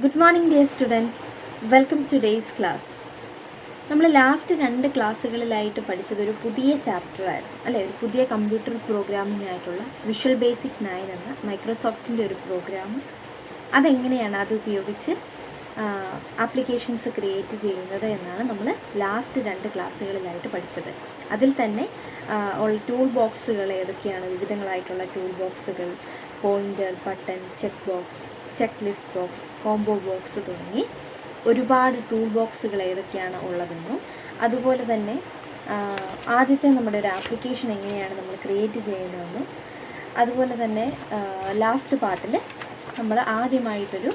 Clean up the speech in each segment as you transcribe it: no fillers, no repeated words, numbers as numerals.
Good morning dear students. Welcome to today's class. നമ്മൾ last 2 ക്ലാസ്സുകളിലായിട്ട് പഠിച്ചത് ഒരു പുതിയ ചാപ്റ്റർ ആയിരുന്നു അല്ലേ, ഒരു പുതിയ കമ്പ്യൂട്ടർ പ്രോഗ്രാമിംഗ് ആയിട്ടുള്ള വിഷ്വൽ ബേസിക് 9 എന്ന മൈക്രോസോഫ്റ്റിൻ്റെ ഒരു പ്രോഗ്രാം. അതെങ്ങനെയാണ് അത് ഉപയോഗിച്ച് ആപ്ലിക്കേഷൻസ് ക്രിയേറ്റ് ചെയ്യുന്നത് എന്നാണ് നമ്മൾ ലാസ്റ്റ് 2 ക്ലാസ്സുകളിലായിട്ട് പഠിച്ചത്. അതിൽ തന്നെ ടൂൾ ബോക്സുകൾ ഏതൊക്കെയാണ്, വിവിധങ്ങളായിട്ടുള്ള ടൂൾ ബോക്സുകൾ, pointer, button, check box, check list box, combo box തുടങ്ങി ഒരുപാട് ടൂൾ ബോക്സുകൾ ഏതൊക്കെയാണ് ഉള്ളതെന്നും, അതുപോലെ തന്നെ ആദ്യത്തെ നമ്മുടെ ഒരു ആപ്ലിക്കേഷൻ എങ്ങനെയാണ് നമ്മൾ ക്രിയേറ്റ് ചെയ്യുന്നതെന്നും, അതുപോലെ തന്നെ ലാസ്റ്റ് പാർട്ടിൽ നമ്മൾ ആദ്യമായിട്ടൊരു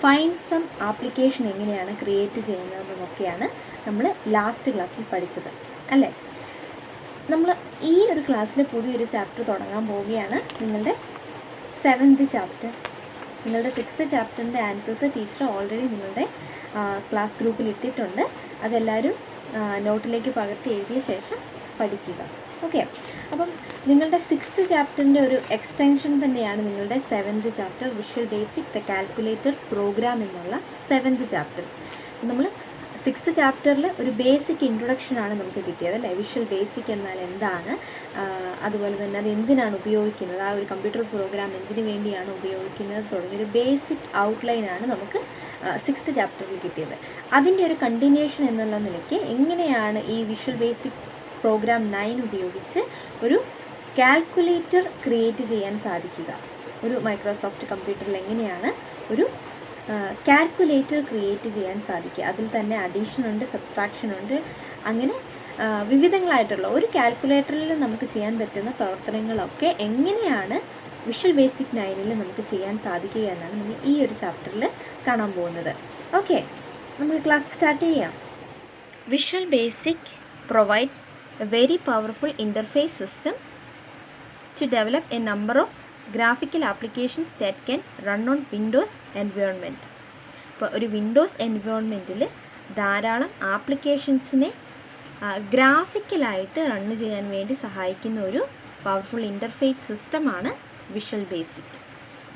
ഫൈൻഡ് സം ആപ്ലിക്കേഷൻ എങ്ങനെയാണ് ക്രിയേറ്റ് ചെയ്യുന്നതെന്നൊക്കെയാണ് നമ്മൾ ലാസ്റ്റ് ക്ലാസ്സിൽ പഠിച്ചത് അല്ലേ. നമ്മൾ ഈ ഒരു ക്ലാസ്സിൽ പുതിയൊരു ചാപ്റ്റർ തുടങ്ങാൻ പോവുകയാണ്. നിങ്ങളുടെ 7th ചാപ്റ്റർ, നിങ്ങളുടെ 6th ചാപ്റ്ററിൻ്റെ ആൻസേഴ്സ് ടീച്ചർ ഓൾറെഡി നിങ്ങളുടെ ക്ലാസ് ഗ്രൂപ്പിൽ ഇട്ടിട്ടുണ്ട്. അതെല്ലാവരും നോട്ടിലേക്ക് പകർത്തി എഴുതിയ ശേഷം പഠിക്കുക. ഓക്കെ, അപ്പം നിങ്ങളുടെ 6th ചാപ്റ്ററിൻ്റെ ഒരു എക്സ്റ്റൻഷൻ തന്നെയാണ് നിങ്ങളുടെ 7th chapter, visual basic the calculator program എന്നുള്ള 7th ചാപ്റ്റർ. നമ്മൾ 6th ചാപ്റ്ററിൽ ഒരു ബേസിക് ഇൻട്രൊഡക്ഷനാണ് നമുക്ക് കിട്ടിയത് അല്ലേ. വിഷ്വൽ ബേസിക് എന്നാൽ എന്താണ്, അതുപോലെ തന്നെ അത് എന്തിനാണ് ഉപയോഗിക്കുന്നത്, ആ ഒരു കമ്പ്യൂട്ടർ പ്രോഗ്രാം എന്തിനു വേണ്ടിയാണ് ഉപയോഗിക്കുന്നത് തുടങ്ങിയൊരു ബേസിക് ഔട്ട്ലൈനാണ് നമുക്ക് 6th ചാപ്റ്ററിൽ കിട്ടിയത്. അതിൻ്റെ ഒരു കണ്ടിന്യൂഷൻ എന്നുള്ള നിലയ്ക്ക് എങ്ങനെയാണ് ഈ വിഷ്വൽ ബേസിക് പ്രോഗ്രാം 9 ഉപയോഗിച്ച് ഒരു കാൽക്കുലേറ്റർ ക്രിയേറ്റ് ചെയ്യാൻ സാധിക്കുക, ഒരു മൈക്രോസോഫ്റ്റ് കമ്പ്യൂട്ടറിൽ എങ്ങനെയാണ് ഒരു കാൽക്കുലേറ്റർ ക്രിയേറ്റ് ചെയ്യാൻ സാധിക്കുക. അതിൽ തന്നെ അഡീഷൻ ഉണ്ട്, സബ്സ്ട്രാക്ഷൻ ഉണ്ട്, അങ്ങനെ വിവിധങ്ങളായിട്ടുള്ള ഒരു കാൽക്കുലേറ്ററിൽ നമുക്ക് ചെയ്യാൻ പറ്റുന്ന പ്രവർത്തനങ്ങളൊക്കെ എങ്ങനെയാണ് വിഷ്വൽ ബേസിക് 9 നമുക്ക് ചെയ്യാൻ സാധിക്കുക എന്നാണ് നമ്മൾ ഈ ഒരു ചാപ്റ്ററിൽ കാണാൻ പോകുന്നത്. ഓക്കെ, നമുക്ക് ക്ലാസ് സ്റ്റാർട്ട് ചെയ്യാം. Visual basic provides A very powerful interface system to develop a number of graphical applications that can run on Windows environment. ഇപ്പോൾ ഒരു വിൻഡോസ് എൻവയോൺമെൻറ്റിൽ ധാരാളം ആപ്ലിക്കേഷൻസിനെ ഗ്രാഫിക്കലായിട്ട് റൺ ചെയ്യാൻ വേണ്ടി സഹായിക്കുന്ന ഒരു പവർഫുൾ ഇൻ്റർഫേസ് സിസ്റ്റമാണ് visual basic.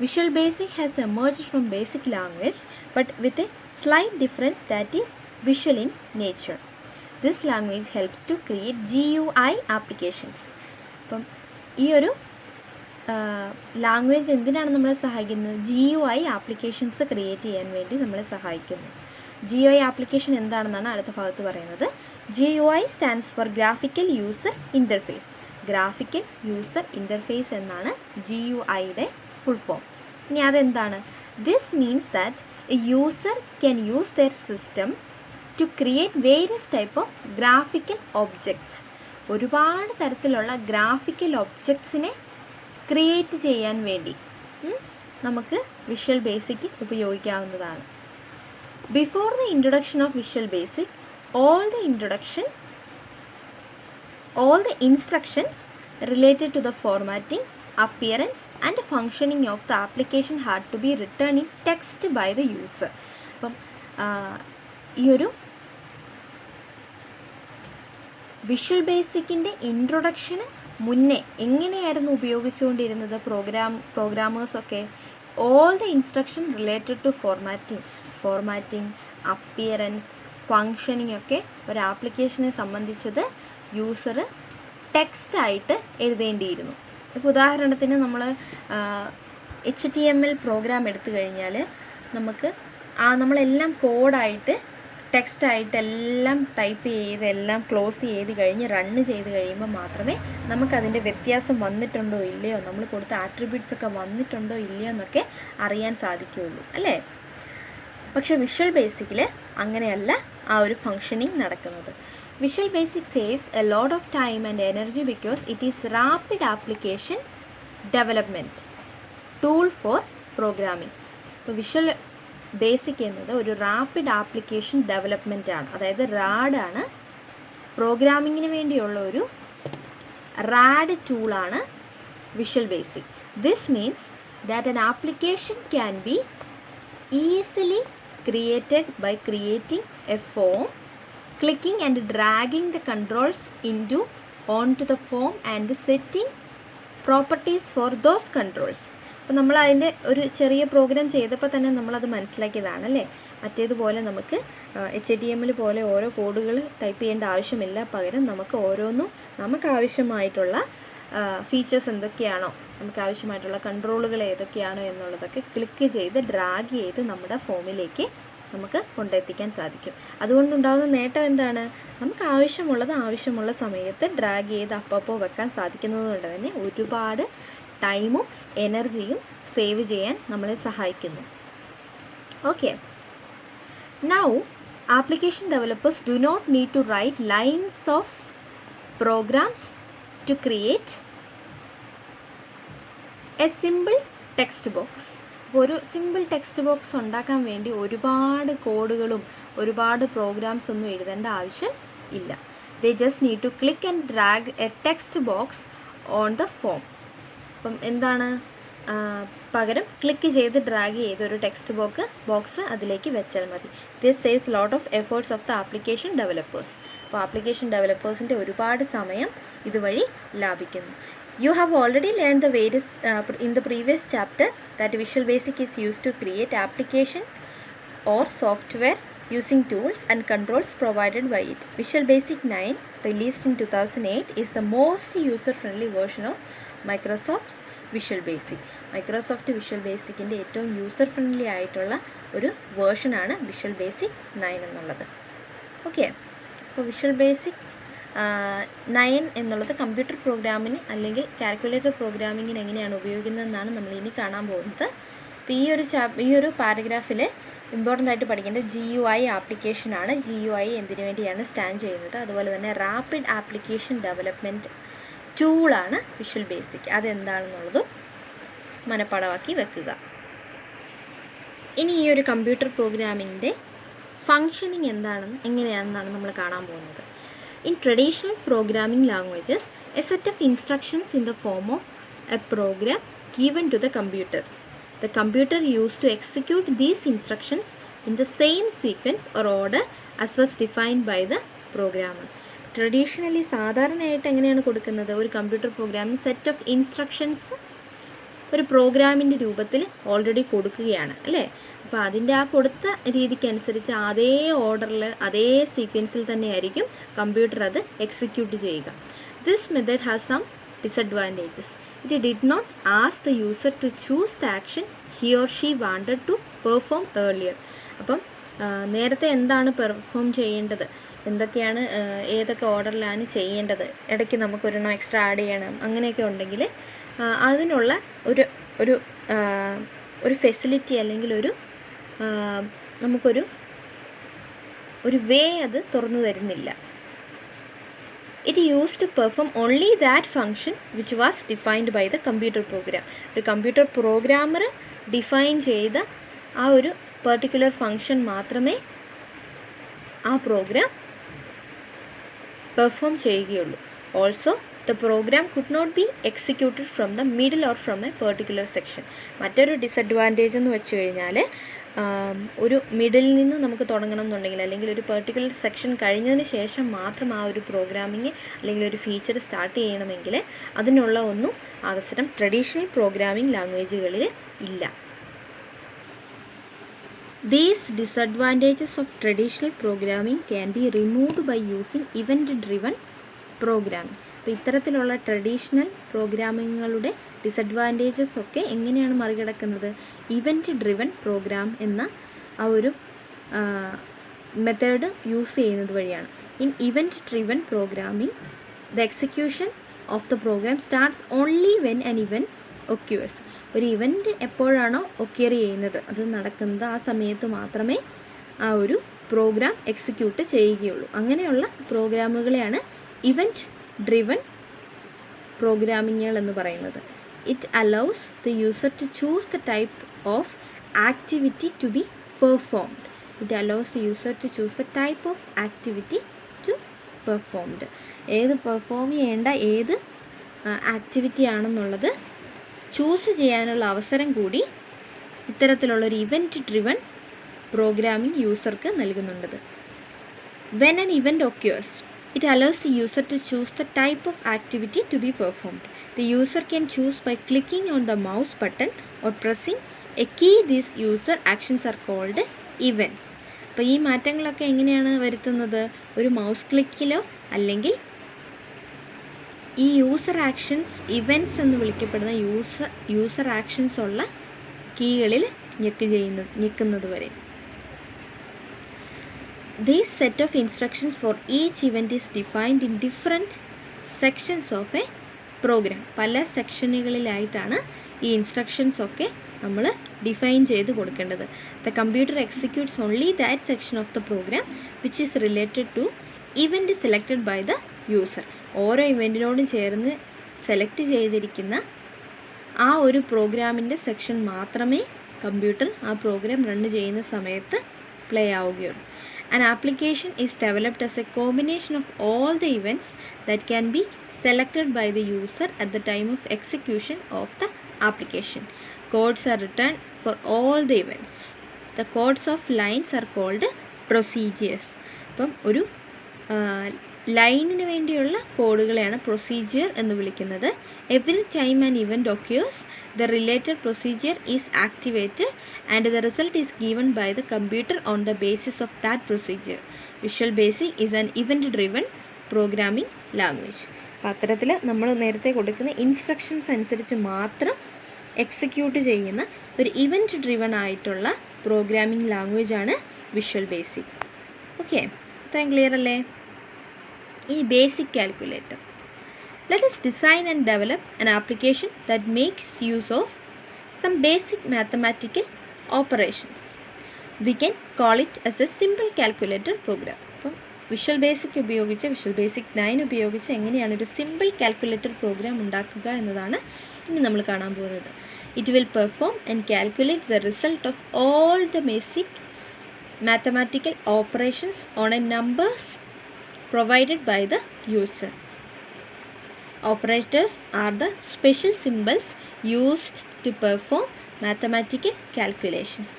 Visual basic has emerged from basic language but with a slight difference that is visual in nature. This language helps to create GUI applications. അപ്പം ഈ ഒരു ലാംഗ്വേജ് എന്തിനാണ് നമ്മളെ സഹായിക്കുന്നത്? GUI ആപ്ലിക്കേഷൻസ് ക്രിയേറ്റ് ചെയ്യാൻ വേണ്ടി നമ്മളെ സഹായിക്കുന്നു. GUI ആപ്ലിക്കേഷൻ എന്താണെന്നാണ് അടുത്ത ഭാഗത്ത് പറയുന്നത്. GUI stands for graphical user interface. Graphical user interface എന്നാണ് GUIയുടെ ഫുൾ ഫോം. ഇനി അതെന്താണ്? This means that a user can use their system to create various type of graphical objects. ഒരുപാട് തരത്തിലുള്ള ഗ്രാഫിക്കൽ ഒബ്ജക്ട്സിനെ ക്രിയേറ്റ് ചെയ്യാൻ വേണ്ടി നമുക്ക് വിഷ്വൽ ബേസിക് ഉപയോഗിക്കാവുന്നതാണ്. Before the introduction of visual basic, all the instructions related to the formatting, appearance and functioning of the application had to be written in text by the user. അപ്പം ഈ ഒരു visual ബേസിക്കിൻ്റെ ഇൻട്രൊഡക്ഷന് മുന്നേ എങ്ങനെയായിരുന്നു ഉപയോഗിച്ചുകൊണ്ടിരുന്നത് പ്രോഗ്രാമേഴ്സൊക്കെ? All the instruction related to formatting, appearance, functioning ഒക്കെ ഒരു ആപ്ലിക്കേഷനെ സംബന്ധിച്ചത് യൂസർ ടെക്സ്റ്റായിട്ട് എഴുതേണ്ടിയിരുന്നു. ഇപ്പോൾ ഉദാഹരണത്തിന് നമ്മൾ HTML പ്രോഗ്രാം എടുത്തു കഴിഞ്ഞാൽ നമുക്ക് നമ്മളെല്ലാം കോഡായിട്ട് ടെക്സ്റ്റായിട്ട് എല്ലാം ടൈപ്പ് ചെയ്ത് എല്ലാം ക്ലോസ് ചെയ്ത് കഴിഞ്ഞ് റണ്ണ് ചെയ്ത് കഴിയുമ്പോൾ മാത്രമേ നമുക്കതിൻ്റെ വ്യത്യാസം വന്നിട്ടുണ്ടോ ഇല്ലയോ, നമ്മൾ കൊടുത്ത ആട്രിബ്യൂട്ട്സ് ഒക്കെ വന്നിട്ടുണ്ടോ ഇല്ലയോ എന്നൊക്കെ അറിയാൻ സാധിക്കുകയുള്ളൂ അല്ലേ. പക്ഷേ വിഷ്വൽ ബേസിക്കിൽ അങ്ങനെയല്ല ആ ഒരു ഫങ്ഷനിങ് നടക്കുന്നത്. Visual basic saves a lot of time and energy because it is rapid application development tool for programming. ഇപ്പോൾ വിഷ്വൽ ബേസിക് എന്നത് ഒരു റാപ്പിഡ് ആപ്ലിക്കേഷൻ ഡെവലപ്മെൻ്റ് ആണ്, അതായത് റാഡാണ്. പ്രോഗ്രാമിങ്ങിന് വേണ്ടിയുള്ള ഒരു റാഡ് ടൂളാണ് visual basic. This means that an application can be easily created by creating a form, clicking and dragging the controls onto the form and setting properties for those controls. അപ്പോൾ നമ്മൾ അതിൻ്റെ ഒരു ചെറിയ പ്രോഗ്രാം ചെയ്തപ്പോൾ തന്നെ നമ്മളത് മനസ്സിലാക്കിയതാണ് അല്ലേ. മറ്റേതുപോലെ നമുക്ക് HTML പോലെ ഓരോ കോഡുകൾ ടൈപ്പ് ചെയ്യേണ്ട ആവശ്യമില്ല. പകരം നമുക്ക് ഓരോന്നും നമുക്ക് ആവശ്യമായിട്ടുള്ള ഫീച്ചേഴ്സ് എന്തൊക്കെയാണോ, നമുക്ക് ആവശ്യമായിട്ടുള്ള കൺട്രോളുകൾ ഏതൊക്കെയാണോ എന്നുള്ളതൊക്കെ ക്ലിക്ക് ചെയ്ത് ഡ്രാഗ് ചെയ്ത് നമ്മുടെ ഫോമിലേക്ക് നമുക്ക് കൊണ്ടെത്തിക്കാൻ സാധിക്കും. അതുകൊണ്ടുണ്ടാകുന്ന നേട്ടം എന്താണ്? നമുക്ക് ആവശ്യമുള്ള സമയത്ത് ഡ്രാഗ് ചെയ്ത് അപ്പോൾ വെക്കാൻ സാധിക്കുന്നതുകൊണ്ട് തന്നെ ഒരുപാട് ടൈമും എനർജിയും സേവ് ചെയ്യാൻ നമ്മളെ സഹായിക്കുന്നു. Okay, now application developers do not need to write lines of programs to create a simple text box. ഒരു സിമ്പിൾ ടെക്സ്റ്റ് ബോക്സ് ഉണ്ടാക്കാൻ വേണ്ടി ഒരുപാട് കോഡുകളും ഒരുപാട് പ്രോഗ്രാംസ് ഒന്നും എഴുതേണ്ട ആവശ്യം ഇല്ല. They just need to click and drag a text box on the form. അപ്പം എന്താണ്, പകരം ക്ലിക്ക് ചെയ്ത് ഡ്രാഗ് ചെയ്ത് ഒരു ടെക്സ്റ്റ് ബോക്സ് അതിലേക്ക് വെച്ചാൽ മതി. This saves lot of efforts of the application developers. അപ്പോൾ ആപ്ലിക്കേഷൻ ഡെവലപ്പേഴ്സിൻ്റെ ഒരുപാട് സമയം ഇതുവഴി ലാഭിക്കുന്നു. You have already learned the various in the previous chapter that Visual Basic is used to create application or software using tools and controls provided by it. Visual Basic 9, released in 2008, is the most user-friendly version of Microsoft Visual Basic. Microsoft Visual Basic ന്റെ ഏറ്റവും user friendly ആയിട്ടുള്ള ഒരു വേർഷനാണ് visual basic 9 എന്നുള്ളത്. Okay, അപ്പോൾ visual basic 9 എന്നുള്ളത് computer പ്രോഗ്രാമിന് അല്ലെങ്കിൽ calculator പ്രോഗ്രാമിങ്ങിന് എങ്ങനെയാണ് ഉപയോഗിക്കുന്നതെന്നാണ് നമ്മൾ ഇനി കാണാൻ പോകുന്നത്. അപ്പോൾ ഈ ഒരു പാരഗ്രാഫിൽ ഇമ്പോർട്ടൻ്റ് ആയിട്ട് പഠിക്കേണ്ട GUI ആപ്ലിക്കേഷനാണ്. GUI എന്തിനു വേണ്ടിയാണ് സ്റ്റാൻഡ് ചെയ്യുന്നത്. അതുപോലെ തന്നെ റാപ്പിഡ് ആപ്ലിക്കേഷൻ ഡെവലപ്മെൻറ്റ് ടൂളാണ് വിഷ്വൽ ബേസിക്. അതെന്താണെന്നുള്ളതും മനപ്പാടമാക്കി വെക്കുക. ഇനി ഈ ഒരു കമ്പ്യൂട്ടർ പ്രോഗ്രാമിങ്ങിൻ്റെ ഫങ്ഷനിങ് എങ്ങനെയാണെന്നാണ് നമ്മൾ കാണാൻ പോകുന്നത്. In traditional programming languages, a set of instructions in the form of a program given to the computer. The computer used to execute these instructions in the same sequence or order as was defined by the programmer. Traditionally, സാധാരണയായിട്ട് എങ്ങനെയാണ് കൊടുക്കുന്നത്? ഒരു computer പ്രോഗ്രാമിന് set of instructions ഒരു പ്രോഗ്രാമിൻ്റെ രൂപത്തിൽ already കൊടുക്കുകയാണ് അല്ലേ. അപ്പോൾ അതിൻ്റെ ആ കൊടുത്ത രീതിക്കനുസരിച്ച് അതേ ഓർഡറിൽ അതേ സീക്വൻസിൽ തന്നെയായിരിക്കും കമ്പ്യൂട്ടർ അത് എക്സിക്യൂട്ട് ചെയ്യുക. This method has some disadvantages. It did not ask the user to choose the action he or she wanted to perform earlier. അപ്പം നേരത്തെ എന്താണ് പെർഫോം ചെയ്യേണ്ടത്, എന്തൊക്കെയാണ് ഏതൊക്കെ ഓർഡറിലാണ് ചെയ്യേണ്ടത്, ഇടയ്ക്ക് നമുക്കൊരെണ്ണം എക്സ്ട്രാ ആഡ് ചെയ്യണം, അങ്ങനെയൊക്കെ ഉണ്ടെങ്കിൽ അതിനുള്ള ഒരു ഫെസിലിറ്റി അല്ലെങ്കിൽ നമുക്കൊരു വേ അത് തുറന്നു തരുന്നില്ല. It use to perform only that function which was defined by the computer program. ഒരു കമ്പ്യൂട്ടർ പ്രോഗ്രാമർ ഡിഫൈൻ ചെയ്ത ആ ഒരു പെർട്ടിക്കുലർ ഫങ്ഷൻ മാത്രമേ ആ പ്രോഗ്രാം പെർഫോം ചെയ്യുകയുള്ളൂ. Also the program could not be executed from the middle or from a particular section. മറ്റൊരു disadvantage എന്ന് വെച്ച് കഴിഞ്ഞാൽ ഒരു മിഡിൽ നിന്ന് നമുക്ക് തുടങ്ങണം എന്നുണ്ടെങ്കിൽ അല്ലെങ്കിൽ ഒരു പെർട്ടിക്കുലർ സെക്ഷൻ കഴിഞ്ഞതിന് ശേഷം മാത്രം ആ ഒരു പ്രോഗ്രാമിങ് അല്ലെങ്കിൽ ഒരു ഫീച്ചർ സ്റ്റാർട്ട് ചെയ്യണമെങ്കിൽ അതിനുള്ള ഒന്നും അവസരം ട്രഡീഷണൽ പ്രോഗ്രാമിംഗ് ലാംഗ്വേജുകളിൽ ഇല്ല. These disadvantages of traditional programming can be removed by using event-driven programming. അപ്പോൾ ഇത്തരത്തിലുള്ള ട്രഡീഷണൽ പ്രോഗ്രാമിങ്ങുകളുടെ ഡിസഡ്വാൻറ്റേജസ് ഒക്കെ എങ്ങനെയാണ് മറികടക്കുന്നത്? ഇവൻറ്റ് ഡ്രിവൺ പ്രോഗ്രാം എന്ന ആ ഒരു മെത്തേഡ് യൂസ് ചെയ്യുന്നത് വഴിയാണ്. In event driven programming the execution of the program starts only when an event occurs. ഒരു ഇവൻറ്റ് എപ്പോഴാണോ ഒക്യർ ചെയ്യുന്നത്, അത് നടക്കുന്നത് ആ സമയത്ത് മാത്രമേ ആ ഒരു പ്രോഗ്രാം എക്സിക്യൂട്ട് ചെയ്യുകയുള്ളൂ. അങ്ങനെയുള്ള പ്രോഗ്രാമുകളെയാണ് ഇവൻറ്റ് ഡ്രിവൺ പ്രോഗ്രാമിങ്ങുകൾ എന്ന് പറയുന്നത്. It allows the user to choose the type of activity to be performed. It allows the user to choose the type of activity to performed. ഏത് പെർഫോം ചെയ്യേണ്ട ഏത് ആക്ടിവിറ്റി ആണെന്നുള്ളത് choose ചെയ്യാനുള്ള അവസരം കൂടി ഇത്തരത്തിലുള്ളൊരു ഇവൻറ്റ് ഡ്രിവൺ പ്രോഗ്രാമിംഗ് യൂസർക്ക് നൽകുന്നുണ്ട്. When an event occurs, It allows the user to choose the type of activity to be performed. The user can choose by clicking on the mouse button or pressing a key. These user actions are called events. അപ്പോൾ ഈ മാറ്റങ്ങളൊക്കെ എങ്ങനെയാണ് വരുത്തുന്നത്? ഒരു mouse ക്ലിക്കിലോ അല്ലെങ്കിൽ ഈ user actions events എന്ന് വിളിക്കപ്പെടുന്ന യൂസർ ആക്ഷൻസ് ഉള്ള കീകളിൽ ഞെക്കുന്നത് വരെ. This set of instructions for each event is defined in different sections of a program. പല സെക്ഷനുകളിലായിട്ടാണ് ഈ ഇൻസ്ട്രക്ഷൻസ് ഒക്കെ നമ്മൾ ഡിഫൈൻ ചെയ്ത് കൊടുക്കേണ്ടത്. The computer executes only that section of the program which is related to event selected by the user. ഓരോ ഇവൻറ്റിനോടും ചേർന്ന് select ചെയ്തിരിക്കുന്ന ആ ഒരു പ്രോഗ്രാമിൻ്റെ സെക്ഷൻ മാത്രമേ കമ്പ്യൂട്ടർ ആ പ്രോഗ്രാം റൺ ചെയ്യുന്ന സമയത്ത് പ്ലേ ആവുകയുള്ളൂ. An application is developed as a combination of all the events that can be selected by the user at the time of execution of the application. Codes are written for all the events. The codes of lines are called procedures. അപ്പം ഒരു ലൈനിന് വേണ്ടിയുള്ള കോഡുകളെയാണ് procedure എന്ന് വിളിക്കുന്നത്. Every time an event occurs, the related procedure is activated and the result is given by the computer on the basis of that procedure. Visual Basic is an event-driven programming language. അപ്പോൾ അത്തരത്തിൽ നമ്മൾ നേരത്തെ കൊടുക്കുന്ന instructions അനുസരിച്ച് മാത്രം execute ചെയ്യുന്ന ഒരു event driven ആയിട്ടുള്ള പ്രോഗ്രാമിംഗ് ലാംഗ്വേജാണ് വിഷ്വൽ ബേസിക്. ഓക്കെ, ഇത്രയും ക്ലിയർ അല്ലേ? ഈ basic calculator. Let us design and develop an application that makes use of some basic mathematical operations. We can call it as a simple calculator program. അപ്പം visual basic ഉപയോഗിച്ച് visual basic 9 ഉപയോഗിച്ച് എങ്ങനെയാണ് ഒരു simple calculator programme ഉണ്ടാക്കുക എന്നതാണ് ഇനി നമ്മൾ കാണാൻ പോകുന്നത്. It will perform and calculate the result of all the basic mathematical operations on a numbers provided by the user. Operators are the special symbols used to perform mathematical calculations,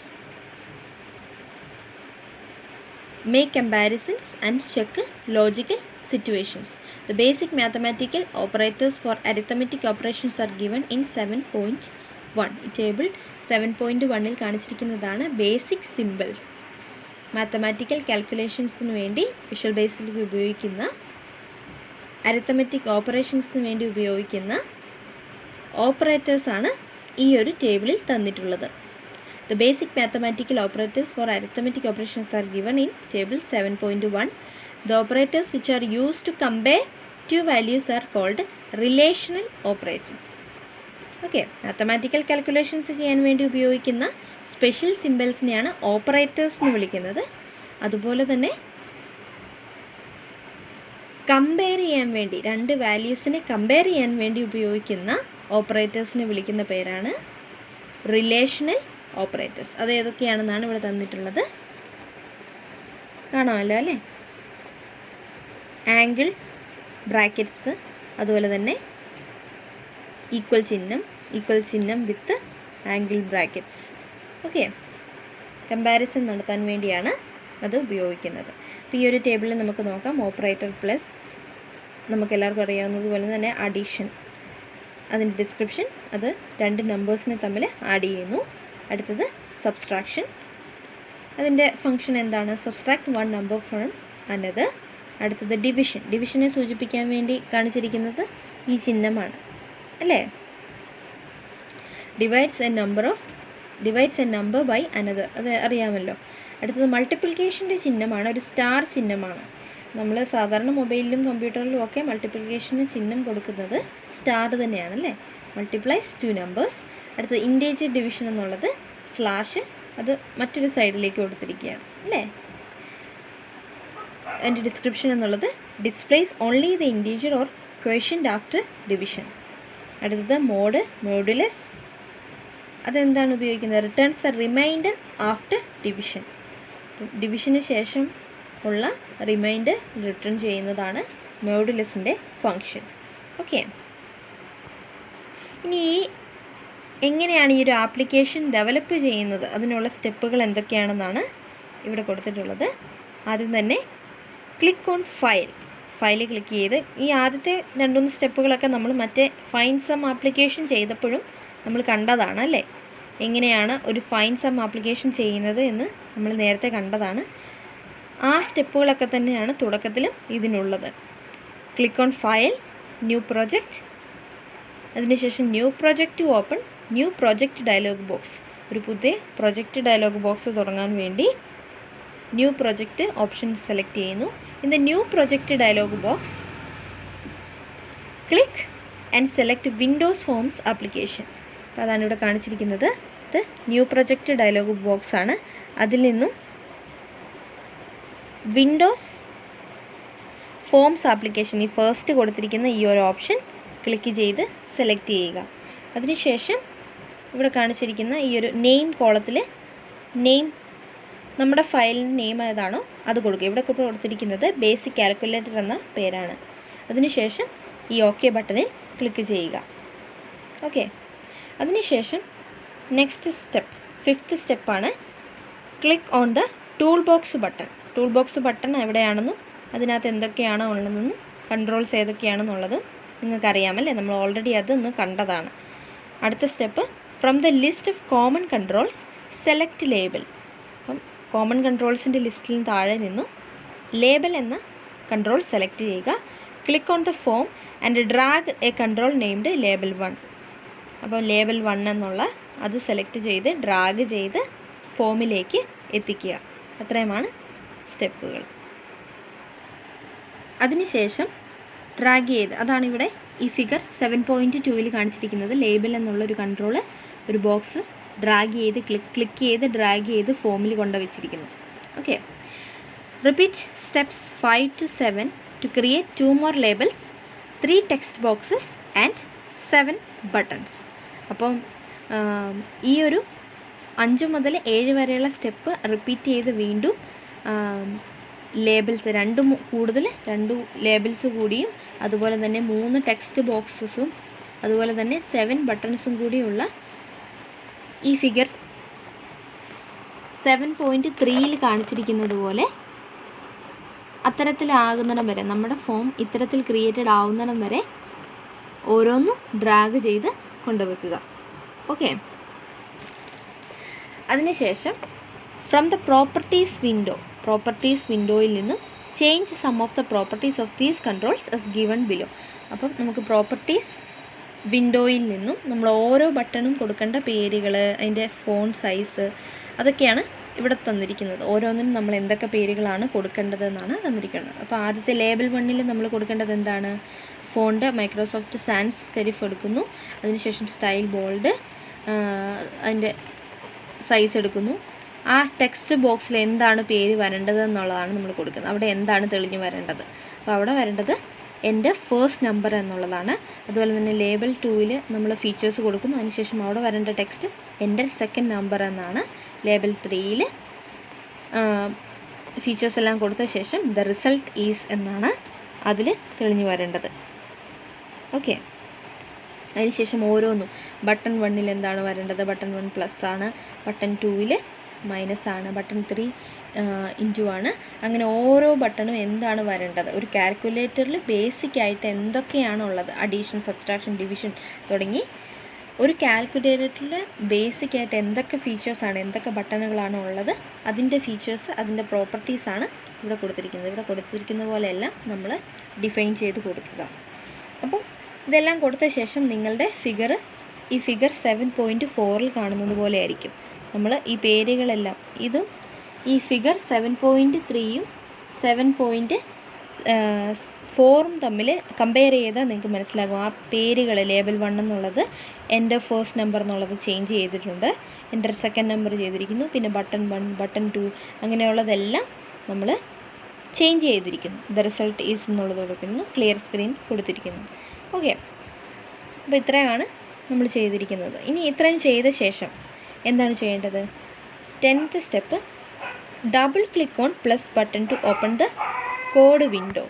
make comparisons and check logical situations. The basic mathematical operators for arithmetic operations are given in 7.1. Table 7.1 ൽ കാണിച്ചിരിക്കുന്നതാണ് basic symbols. Mathematical കാൽക്കുലേഷൻസിന് വേണ്ടി visual basic ഉപയോഗിക്കുന്ന arithmetic ഓപ്പറേഷൻസിന് വേണ്ടി ഉപയോഗിക്കുന്ന ഓപ്പറേറ്റേഴ്സാണ് ഈ ഒരു ടേബിളിൽ തന്നിട്ടുള്ളത്. The basic mathematical operators for arithmetic operations are given in table 7.1. The operators which are used to compare two values are called relational operators. Okay, mathematical calculations ചെയ്യാൻ വേണ്ടി ഉപയോഗിക്കുന്ന സ്പെഷ്യൽ സിംബൽസിനെയാണ് ഓപ്പറേറ്റേഴ്സ് എന്ന് വിളിക്കുന്നത്. അതുപോലെ തന്നെ കമ്പയർ ചെയ്യാൻ വേണ്ടി രണ്ട് വാല്യൂസിനെ കമ്പയർ ചെയ്യാൻ വേണ്ടി ഉപയോഗിക്കുന്ന ഓപ്പറേറ്റേഴ്സിനെ വിളിക്കുന്ന പേരാണ് റിലേഷണൽ ഓപ്പറേറ്റേഴ്സ്. അത് ഏതൊക്കെയാണെന്നാണ് ഇവിടെ തന്നിട്ടുള്ളത്, കാണാമല്ലോ അല്ലേ? ആംഗിൾ ബ്രാക്കറ്റ്സ്, അതുപോലെ തന്നെ ഈക്വൽ ചിഹ്നം വിത്ത് ആംഗിൾ ബ്രാക്കറ്റ്സ്. ഓക്കെ, കമ്പാരിസൺ നടത്താൻ വേണ്ടിയാണ് അത് ഉപയോഗിക്കുന്നത്. അപ്പോൾ ഈ ഒരു ടേബിളിൽ നമുക്ക് നോക്കാം. ഓപ്പറേറ്റർ പ്ലസ്, നമുക്കെല്ലാവർക്കും അറിയാവുന്നതുപോലെ തന്നെ അഡീഷൻ, അതിൻ്റെ ഡിസ്ക്രിപ്ഷൻ, അത് രണ്ട് നമ്പേഴ്സിനെ തമ്മിൽ ആഡ് ചെയ്യുന്നു. അടുത്തത് സബ്സ്ട്രാക്ഷൻ, അതിൻ്റെ ഫങ്ഷൻ എന്താണ്? Subtract one number from another. അടുത്തത് ഡിവിഷനെ സൂചിപ്പിക്കാൻ വേണ്ടി കാണിച്ചിരിക്കുന്നത് ഈ ചിഹ്നമാണ് അല്ലേ? Divides a number by another, അത് അറിയാമല്ലോ. അടുത്തത് മൾട്ടിപ്ലിക്കേഷൻ്റെ ചിഹ്നമാണ്, ഒരു സ്റ്റാർ ചിഹ്നമാണ്. നമ്മൾ സാധാരണ മൊബൈലിലും കമ്പ്യൂട്ടറിലും ഒക്കെ മൾട്ടിപ്ലിക്കേഷന് ചിഹ്നം കൊടുക്കുന്നത് സ്റ്റാർ തന്നെയാണ് അല്ലേ? Multiplies two numbers. അടുത്തത് ഇൻറ്റീജർ ഡിവിഷൻ എന്നുള്ളത് സ്ലാഷ്, അത് മറ്റൊരു സൈഡിലേക്ക് കൊടുത്തിരിക്കുകയാണ് അല്ലേ? അതിൻ്റെ ഡിസ്ക്രിപ്ഷൻ എന്നുള്ളത് displays only the integer or quotient after division. അടുത്തത് മോഡുലസ്, അതെന്താണ് ഉപയോഗിക്കുന്നത്? Returns a remainder after division. ഡിവിഷന് ശേഷം ഉള്ള റിമൈൻഡർ റിട്ടേൺ ചെയ്യുന്നതാണ് മോഡുലസിൻ്റെ ഫങ്ഷൻ. ഓക്കെ, ഇനി എങ്ങനെയാണ് ഈ ഒരു ആപ്ലിക്കേഷൻ ഡെവലപ്പ് ചെയ്യുന്നത്, അതിനുള്ള സ്റ്റെപ്പുകൾ എന്തൊക്കെയാണെന്നാണ് ഇവിടെ കൊടുത്തിട്ടുള്ളത്. ആദ്യം തന്നെ ക്ലിക്ക് ഓൺ ഫയൽ ക്ലിക്ക് ചെയ്ത് ഈ ആദ്യത്തെ 2-3 സ്റ്റെപ്പുകളൊക്കെ നമ്മൾ മറ്റേ ഫൈൻഡ് സം ആപ്ലിക്കേഷൻ ചെയ്തപ്പോഴും നമ്മൾ കണ്ടതാണ് അല്ലേ, എങ്ങനെയാണ് ഒരു ഫൈൻഡ് സം ആപ്ലിക്കേഷൻ ചെയ്യുന്നത് എന്ന് നമ്മൾ നേരത്തെ കണ്ടതാണ്. ആ സ്റ്റെപ്പുകളൊക്കെ തന്നെയാണ് തുടക്കത്തിലും ഇതിനുള്ളത്. Click on file, new project, അതിനുശേഷം new project to open new project dialog box. ഒരു പുതിയ പ്രൊജക്റ്റ് ഡയലോഗ് ബോക്സ് തുടങ്ങാൻ വേണ്ടി ന്യൂ പ്രൊജക്റ്റ് ഓപ്ഷൻ സെലക്ട് ചെയ്യുന്നു. In the new project dialog box click and select windows forms application. അപ്പോൾ അതാണ് ഇവിടെ കാണിച്ചിരിക്കുന്നത്. ഇത് ന്യൂ പ്രൊജക്റ്റ് ഡയലോഗ് ബോക്സ് ആണ്. അതിൽ നിന്നും വിൻഡോസ് ഫോംസ് ആപ്ലിക്കേഷൻ, ഈ ഫസ്റ്റ് കൊടുത്തിരിക്കുന്ന ഈ ഒരു ഓപ്ഷൻ ക്ലിക്ക് ചെയ്ത് സെലക്ട് ചെയ്യുക. അതിനുശേഷം ഇവിടെ കാണിച്ചിരിക്കുന്ന ഈ ഒരു നെയിം കോളത്തിൽ നെയിം, നമ്മുടെ ഫയലിന് നെയിം ഏതാണോ അത് കൊടുക്കുക. ഇവിടെ കൊടുത്തിരിക്കുന്നത് ബേസിക് കാൽക്കുലേറ്റർ എന്ന പേരാണ്. അതിനുശേഷം ഈ ഓക്കെ ബട്ടണിൽ ക്ലിക്ക് ചെയ്യുക. ഓക്കെ, അതിനുശേഷം നെക്സ്റ്റ് സ്റ്റെപ്പ്, 5th സ്റ്റെപ്പാണ് click on the tool box button. Tool box button എവിടെയാണെന്നും അതിനകത്ത് എന്തൊക്കെയാണോ ഉള്ളതെന്നും കൺട്രോൾസ് ഏതൊക്കെയാണെന്നുള്ളതും നിങ്ങൾക്കറിയാമല്ലേ, നമ്മൾ ഓൾറെഡി അതൊന്ന് കണ്ടതാണ്. അടുത്ത step, from the list of common controls select label. അപ്പം കോമൺ കൺട്രോൾസിൻ്റെ ലിസ്റ്റിൽ താഴെ നിന്നും ലേബൽ എന്ന കൺട്രോൾ സെലക്ട് ചെയ്യുക. Click on the form and drag A control named label 1. അപ്പോൾ ലേബൽ 1 എന്നുള്ള അത് സെലക്ട് ചെയ്ത് ഡ്രാഗ് ചെയ്ത് ഫോമിലേക്ക് എത്തിക്കുക. അത്രയുമാണ് സ്റ്റെപ്പുകൾ. അതിനുശേഷം ഡ്രാഗ് ചെയ്ത്, അതാണ് ഇവിടെ ഈ ഫിഗർ 7.2 കാണിച്ചിരിക്കുന്നത്. ലേബൽ എന്നുള്ളൊരു കൺട്രോൾ ഒരു ബോക്സ് ഡ്രാഗ് ചെയ്ത് ക്ലിക്ക് ചെയ്ത് ഡ്രാഗ് ചെയ്ത് ഫോമിൽ കൊണ്ടുവച്ചിരിക്കുന്നു. Okay, repeat steps 5 to 7 to create 2 more labels, 3 text boxes and 7 buttons. അപ്പം ഈ ഒരു 5 മുതൽ 7 വരെയുള്ള സ്റ്റെപ്പ് റിപ്പീറ്റ് ചെയ്ത് വീണ്ടും ലേബിൾസ് 2 ലേബിൾസ് കൂടിയും അതുപോലെ തന്നെ 3 ടെക്സ്റ്റ് ബോക്സസും അതുപോലെ തന്നെ 7 ബട്ടൺസും കൂടിയുള്ള ഈ ഫിഗർ 7.3 കാണിച്ചിരിക്കുന്നത് പോലെ അത്തരത്തിലാകുന്നിടം വരെ, നമ്മുടെ ഫോം ഇത്തരത്തിൽ ക്രിയേറ്റഡ് ആവുന്നിടം വരെ ഓരോന്നും ഡ്രാഗ് ചെയ്ത് കൊണ്ടുവെക്കുക. ഓക്കെ, അതിനുശേഷം ഫ്രം ദ പ്രോപ്പർട്ടീസ് വിൻഡോയിൽ നിന്നും change some of the properties of these controls as given below. അപ്പം നമുക്ക് പ്രോപ്പർട്ടീസ് വിൻഡോയിൽ നിന്നും നമ്മൾ ഓരോ ബട്ടണും കൊടുക്കേണ്ട പേരുകൾ, അതിൻ്റെ ഫോൺ സൈസ്, അതൊക്കെയാണ് ഇവിടെ തന്നിരിക്കുന്നത്. ഓരോന്നിനും നമ്മൾ എന്തൊക്കെ പേരുകളാണ് കൊടുക്കേണ്ടതെന്നാണ് തന്നിരിക്കുന്നത്. അപ്പോൾ ആദ്യത്തെ ലേബൽ 1 നമ്മൾ കൊടുക്കേണ്ടത് എന്താണ്? ഫോണ്ട് മൈക്രോസോഫ്റ്റ് സാൻസ് സെരിഫ് എടുക്കുന്നു. അതിനുശേഷം സ്റ്റൈൽ ബോൾഡ്, അതിൻ്റെ സൈസ് എടുക്കുന്നു. ആ ടെക്സ്റ്റ് ബോക്സിൽ എന്താണ് പേര് വരേണ്ടത് എന്നുള്ളതാണ് നമ്മൾ കൊടുക്കുന്നത്. അവിടെ എന്താണ് തെളിഞ്ഞ് വരേണ്ടത്? അപ്പോൾ അവിടെ വരേണ്ടത് എൻ്റെ ഫസ്റ്റ് നമ്പർ എന്നുള്ളതാണ്. അതുപോലെ തന്നെ ലേബൽ 2 നമ്മൾ ഫീച്ചേഴ്സ് കൊടുക്കുന്നു. അതിനുശേഷം അവിടെ വരേണ്ട ടെക്സ്റ്റ് എൻ്റെ സെക്കൻഡ് നമ്പർ എന്നാണ്. ലേബൽ 3 ഫീച്ചേഴ്സ് എല്ലാം കൊടുത്ത ശേഷം ദ റിസൾട്ട് ഈസ് എന്നാണ് അതിൽ തെളിഞ്ഞ് വരേണ്ടത്. ഓക്കെ, അതിനുശേഷം ഓരോന്നും ബട്ടൺ 1 എന്താണ് വരേണ്ടത്? ബട്ടൺ 1 പ്ലസ് ആണ്, ബട്ടൺ 2 മൈനസ് ആണ്, ബട്ടൺ 3 ഇൻറ്റു ആണ്. അങ്ങനെ ഓരോ ബട്ടണും എന്താണ് വരേണ്ടത്? ഒരു കാൽക്കുലേറ്ററിൽ ബേസിക് ആയിട്ട് എന്തൊക്കെയാണുള്ളത്, അഡീഷൻ, സബ്സ്ട്രാക്ഷൻ, ഡിവിഷൻ തുടങ്ങി ഒരു കാൽക്കുലേറ്ററിൽ ബേസിക് ആയിട്ട് എന്തൊക്കെ ഫീച്ചേഴ്സാണ്, എന്തൊക്കെ ബട്ടണുകളാണ് ഉള്ളത്, അതിൻ്റെ ഫീച്ചേഴ്സ്, അതിൻ്റെ പ്രോപ്പർട്ടീസാണ് ഇവിടെ കൊടുത്തിരിക്കുന്നത്. ഇവിടെ കൊടുത്തിരിക്കുന്ന പോലെയെല്ലാം നമ്മൾ ഡിഫൈൻ ചെയ്ത് കൊടുക്കുക. അപ്പം ഇതെല്ലാം കൊടുത്ത ശേഷം നിങ്ങളുടെ ഈ ഫിഗർ 7.4 കാണുന്നത് പോലെ ആയിരിക്കും. നമ്മൾ ഈ പേരുകളെല്ലാം, ഇതും ഈ ഫിഗർ 7.3 7.4 തമ്മിൽ കമ്പയർ ചെയ്താൽ നിങ്ങൾക്ക് മനസ്സിലാകും. ആ പേരുകൾ ലേബൽ 1 എന്നുള്ളത് എൻ്റെ ഫസ്റ്റ് നമ്പർ എന്നുള്ളത് ചേഞ്ച് ചെയ്തിട്ടുണ്ട്, എൻ്റെ സെക്കൻഡ് നമ്പർ ചെയ്തിരിക്കുന്നു, പിന്നെ ബട്ടൺ 1 ബട്ടൺ 2 അങ്ങനെയുള്ളതെല്ലാം നമ്മൾ ചേഞ്ച് ചെയ്തിരിക്കുന്നു. ദ റിസൾട്ട് ഈസ് എന്നുള്ളത് കൊടുത്തിരിക്കുന്നു, ക്ലിയർ സ്ക്രീൻ കൊടുത്തിരിക്കുന്നു. ഓക്കെ, അപ്പോൾ ഇത്രയാണ് നമ്മൾ ചെയ്തിരിക്കുന്നത്. ഇനി ഇത്രയും ചെയ്ത ശേഷം എന്താണ് ചെയ്യേണ്ടത്? 10th step, double click on plus button to open the code window.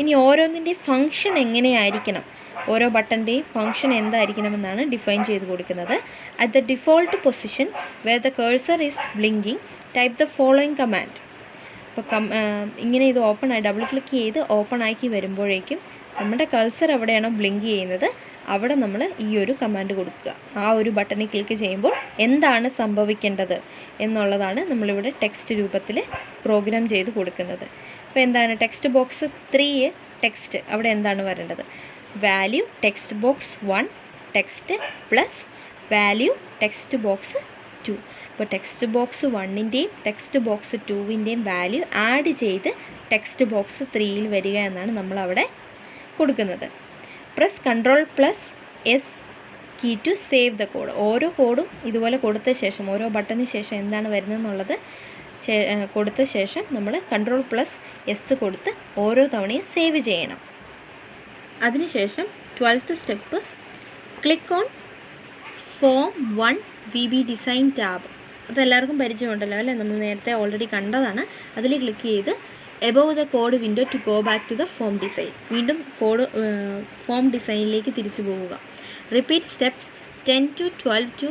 ഇനി ഓരോന്നിൻ്റെയും ഫങ്ഷൻ എങ്ങനെയായിരിക്കണം, ഓരോ ബട്ടൻ്റെയും ഫങ്ഷൻ എന്തായിരിക്കണമെന്നാണ് ഡിഫൈൻ ചെയ്ത് കൊടുക്കുന്നത്. At the default position where the cursor is blinking type the following command. ഇപ്പോൾ ഇങ്ങനെ ഇത് ഓപ്പണായി ഡബിൾ ക്ലിക്ക് ചെയ്ത് ഓപ്പൺ ആക്കി വരുമ്പോഴേക്കും നമ്മുടെ കഴ്സർ എവിടെയാണോ ബ്ലിങ്ക് ചെയ്യുന്നത് അവിടെ നമ്മൾ ഈ ഒരു കമാൻഡ് കൊടുക്കുക. ആ ഒരു ബട്ടണിൽ ക്ലിക്ക് ചെയ്യുമ്പോൾ എന്താണ് സംഭവിക്കേണ്ടത് എന്നുള്ളതാണ് നമ്മളിവിടെ ടെക്സ്റ്റ് രൂപത്തിൽ പ്രോഗ്രാം ചെയ്ത് കൊടുക്കുന്നത്. അപ്പോൾ എന്താണ് ടെക്സ്റ്റ് ബോക്സ് 3 ടെക്സ്റ്റ് അവിടെ എന്താണ് വരേണ്ടത്? Value text box 1 text plus value text box 2. അപ്പോൾ ടെക്സ്റ്റ് ബോക്സ് 1ൻ്റെയും ടെക്സ്റ്റ് ബോക്സ് 2ൻ്റെയും വാല്യൂ ആഡ് ചെയ്ത് ടെക്സ്റ്റ് ബോക്സ് 3യിൽ വരിക എന്നാണ് നമ്മളവിടെ കൊടുക്കുന്നത്. Press Ctrl+S key to save the code. ഓരോ കോഡും ഇതുപോലെ കൊടുത്ത ശേഷം ഓരോ ബട്ടണിന് ശേഷം എന്താണ് വരുന്നതെന്നുള്ളത് കൊടുത്ത ശേഷം നമ്മൾ Ctrl+S കൊടുത്ത് ഓരോ തവണയും സേവ് ചെയ്യണം. അതിനുശേഷം 12th step click on form 1 VB design tab. അതെല്ലാവർക്കും പരിചയമുണ്ടല്ലോ അല്ലേ, നമ്മൾ നേരത്തെ ഓൾറെഡി കണ്ടതാണ്. അതിൽ ക്ലിക്ക് ചെയ്ത് above the code window to go back to the form design. വീണ്ടും കോഡ് ഫോം ഡിസൈനിലേക്ക് തിരിച്ചു പോവുക. Repeat steps 10 to 12 to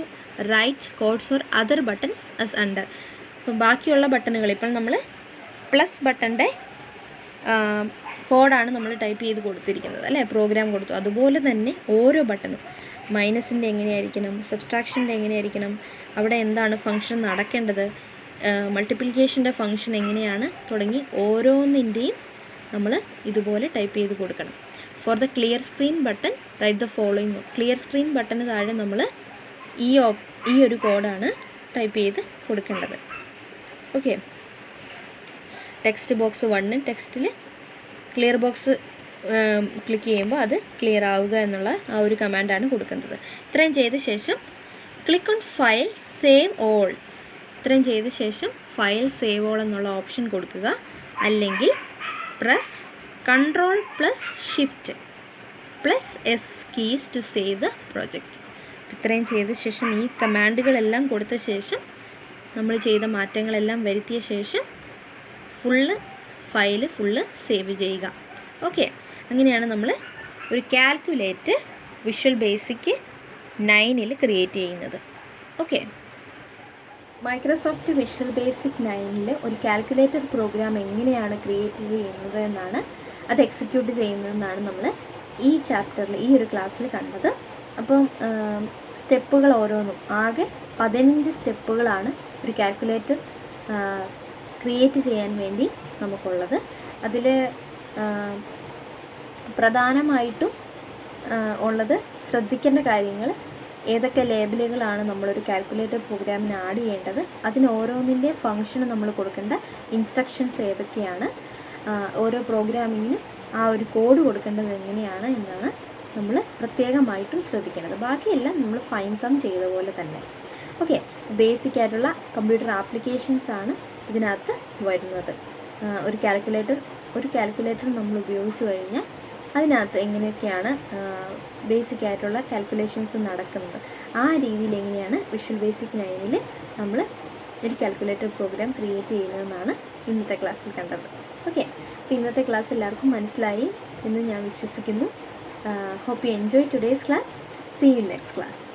write codes for other buttons as under. അപ്പോൾ ബാക്കിയുള്ള ബട്ടണുകൾ ഇപ്പോൾ നമ്മൾ പ്ലസ് ബട്ടൻ്റെ കോഡാണ് നമ്മൾ ടൈപ്പ് ചെയ്ത് കൊടുത്തിരിക്കുന്നത് അല്ലേ, പ്രോഗ്രാം കൊടുത്തു. അതുപോലെ തന്നെ ഓരോ ബട്ടണും മൈനസിൻ്റെ എങ്ങനെയായിരിക്കണം, സബ്സ്ട്രാക്ഷൻ്റെ എങ്ങനെയായിരിക്കണം, അവിടെ എന്താണ് ഫംഗ്ഷൻ നടക്കേണ്ടത്, മൾട്ടിപ്ലിക്കേഷൻ്റെ ഫംഗ്ഷൻ എങ്ങനെയാണ് തുടങ്ങി ഓരോന്നിൻ്റെയും നമ്മൾ ഇതുപോലെ ടൈപ്പ് ചെയ്ത് കൊടുക്കണം. For the clear screen button write the following. Clear screen ബട്ടന് താഴെ നമ്മൾ ഈ ഒരു കോഡാണ് ടൈപ്പ് ചെയ്ത് കൊടുക്കേണ്ടത്. ഓക്കെ, ടെക്സ്റ്റ് ബോക്സ് 1 ടെക്സ്റ്റിൽ ക്ലിയർ ബോക്സ് ക്ലിക്ക് ചെയ്യുമ്പോൾ അത് ക്ലിയർ ആവുക എന്നുള്ള ആ ഒരു കമാൻഡാണ് കൊടുക്കുന്നത്. ഇത്രയും ചെയ്ത ശേഷം click on file save all. ഇത്രയും ചെയ്ത ശേഷം ഫയൽ സേവ് ഓൾ എന്നുള്ള ഓപ്ഷൻ കൊടുക്കുക. അല്ലെങ്കിൽ press Ctrl+Shift+S keys to save the project. ഇത്രയും ചെയ്ത ശേഷം ഈ കമാൻഡുകളെല്ലാം കൊടുത്ത ശേഷം നമ്മൾ ചെയ്ത മാറ്റങ്ങളെല്ലാം വരുത്തിയ ശേഷം ഫയൽ ഫുള്ള് സേവ് ചെയ്യുക. ഓക്കെ, അങ്ങനെയാണ് നമ്മൾ ഒരു കാൽക്കുലേറ്റർ വിഷ്വൽ ബേസിക് 9 ക്രിയേറ്റ് ചെയ്യുന്നത്. ഓക്കെ, മൈക്രോസോഫ്റ്റ് വിഷ്വൽ ബേസിക് 9 ഒരു കാൽക്കുലേറ്റർ പ്രോഗ്രാം എങ്ങനെയാണ് ക്രിയേറ്റ് ചെയ്യുന്നത് എന്നാണ്, അത് എക്സിക്യൂട്ട് ചെയ്യുന്നതെന്നാണ് നമ്മൾ ഈ ചാപ്റ്ററിൽ ഈ ഒരു ക്ലാസ്സിൽ കണ്ടത്. അപ്പം സ്റ്റെപ്പുകൾ ഓരോന്നും ആകെ 15 സ്റ്റെപ്പുകളാണ് ഒരു കാൽക്കുലേറ്റർ ക്രിയേറ്റ് ചെയ്യാൻ വേണ്ടി നമുക്കുള്ളത്. അതിൽ പ്രധാനമായിട്ടും ഉള്ളത് ശ്രദ്ധിക്കേണ്ട കാര്യങ്ങൾ, ഏതൊക്കെ ലേബലുകളാണ് നമ്മളൊരു കാൽക്കുലേറ്റർ പ്രോഗ്രാമിന് ആഡ് ചെയ്യേണ്ടത്, അതിന് ഓരോന്നിൻ്റെ ഫംഗ്ഷന് നമ്മൾ കൊടുക്കേണ്ട ഇൻസ്ട്രക്ഷൻസ് ഏതൊക്കെയാണ്, ഓരോ പ്രോഗ്രാമിങ്ങിനും ആ ഒരു കോഡ് കൊടുക്കേണ്ടത് എങ്ങനെയാണ് എന്നാണ് നമ്മൾ പ്രത്യേകമായിട്ടും ശ്രദ്ധിക്കേണ്ടത്. ബാക്കിയെല്ലാം നമ്മൾ ഫൈൻ സം ചെയ്ത പോലെ തന്നെ. ഓക്കെ, ബേസിക് ആയിട്ടുള്ള കമ്പ്യൂട്ടർ ആപ്ലിക്കേഷൻസാണ് ഇതിനകത്ത് വരുന്നത്. ഒരു കാൽക്കുലേറ്റർ നമ്മൾ ഉപയോഗിച്ച് കഴിഞ്ഞാൽ അതിനകത്ത് എങ്ങനെയൊക്കെയാണ് ബേസിക് ആയിട്ടുള്ള കാൽക്കുലേഷൻസ് നടക്കുന്നത്, ആ രീതിയിൽ എങ്ങനെയാണ് വിഷ്വൽ ബേസിക് 9 നമ്മൾ ഒരു കാൽക്കുലേറ്റർ പ്രോഗ്രാം ക്രിയേറ്റ് ചെയ്യുന്നതെന്നാണ് ഇന്നത്തെ ക്ലാസ്സിൽ കണ്ടത്. ഓക്കെ, അപ്പോൾ ഇന്നത്തെ ക്ലാസ് എല്ലാവർക്കും മനസ്സിലായി എന്ന് ഞാൻ വിശ്വസിക്കുന്നു. Hope you enjoyed today's class. See you in next class.